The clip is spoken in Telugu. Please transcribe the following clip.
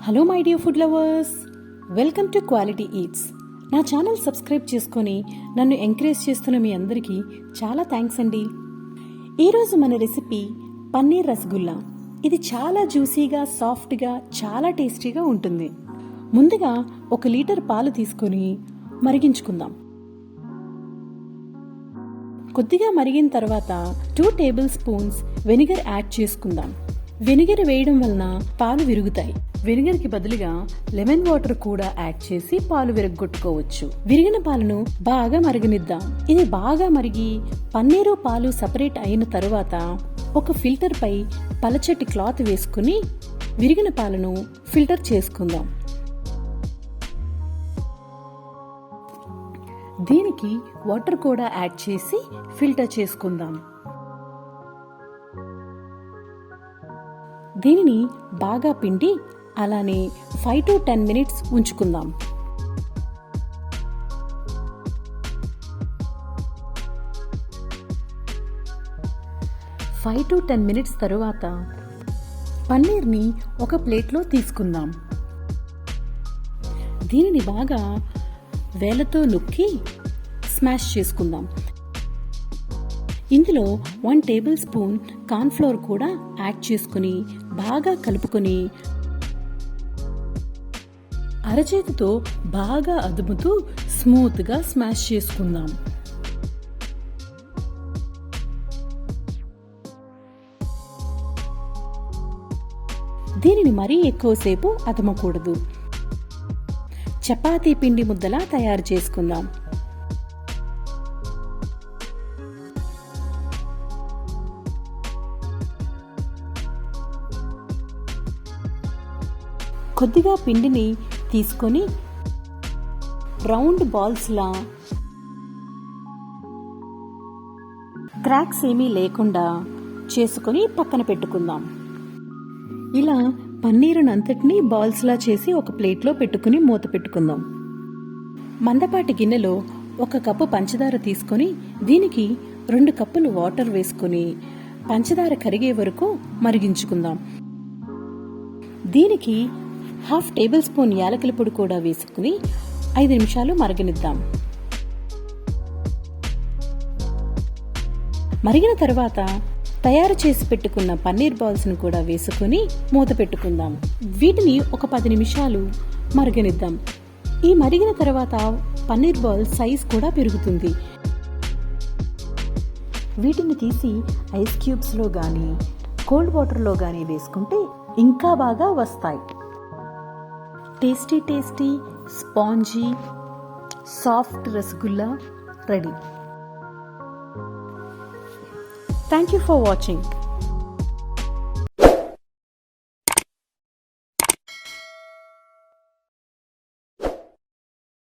Hello my dear food lovers, welcome to quality eats. నా ఛానల్ సబ్స్క్రైబ్ చేసుకొని నన్ను ఎంకరేజ్ చేస్తున్న మీ అందరికీ చాలా థ్యాంక్స్ అండి. ఈరోజు మన రెసిపీ పన్నీర్ రసగుల్లా. ఇది చాలా జ్యూసీగా, సాఫ్ట్గా, చాలా టేస్టీగా ఉంటుంది. ముందుగా 1 లీటర్ పాలు తీసుకొని మరిగించుకుందాం. కొద్దిగా మరిగిన తర్వాత 2 టేబుల్ స్పూన్స్ వెనిగర్ యాడ్ చేసుకుందాం. వెనిగర్ వేయడం వలన పాలు విరుగుతాయి. వెనిగర్ కి బదులుగా లెమన్ వాటర్ కూడా యాడ్ చేసి పాలు విరగొట్టుకోవచ్చు. విరిగిన పాలను బాగా మరగనిద్దాం. ఇది బాగా మరిగి పన్నీరు పాలు సపరేట్ అయిన తరువాత ఒక ఫిల్టర్ పై పలచటి క్లాత్ వేసుకుని విరిగిన పాలను ఫిల్టర్ చేసుకుందాం. దీనికి వాటర్ కూడా యాడ్ చేసి ఫిల్టర్ చేసుకుందాం. దీనిని బాగా పిండి అలానే 5 to 10 మినిట్స్ ఉంచుకుందాం. ఫైవ్ టు 10 మినిట్స్ తరువాత పన్నీర్ని ఒక ప్లేట్లో తీసుకుందాం. దీనిని బాగా వేలతో నొక్కి స్మాష్ చేసుకుందాం. ఇందులో 1 టేబుల్ స్పూన్ కార్న్ఫ్లోర్ కూడా యాడ్ చేసుకుని బాగా కలుపుకొని అరచేతితో బాగా అదుముతూ స్మూత్గా స్మాష్ చేసుకుందాం. దీనిని మరీ ఎక్కువసేపు అదమకూడదు. చపాతీ పిండి ముద్దలా తయారు చేసుకుందాం. కొద్దిగా పిండిని తీసుకొని రౌండ్ బాల్స్లా క్రాక్స్ ఏమీ లేకుండా చేసుకొని పక్కన పెట్టుకుందాం. ఇలా పన్నీరును అంతటినీ బాల్స్లా చేసి ఒక ప్లేట్లో పెట్టుకుని మూత పెట్టుకుందాం. మందపాటి గిన్నెలో 1 కప్పు పంచదార తీసుకొని దీనికి 2 కప్పులు వాటర్ వేసుకుని పంచదార కరిగే వరకు మరిగించుకుందాం. దీనికి 1/2 టేబుల్ స్పూన్ యాలకుల పొడి కూడా వేసుకుని 5 నిమిషాలు మరగనిద్దాం. మరిగిన తర్వాత తయారు చేసి పెట్టుకున్న పన్నీర్ బాల్స్ ను కూడా వేసుకుని మూత పెట్టుకుందాం. వీటిని ఒక 10 నిమిషాలు మరగనిద్దాం. ఈ మరిగిన తర్వాత పన్నీర్ బాల్ సైజ్ కూడా పెరుగుతుంది. వీటిని తీసి ఐస్ క్యూబ్స్ లో గానీ కోల్డ్ వాటర్ లో గానీ వేసుకుంటే ఇంకా బాగా వస్తాయి. Tasty spongy soft rasgulla ready. Thank you for watching.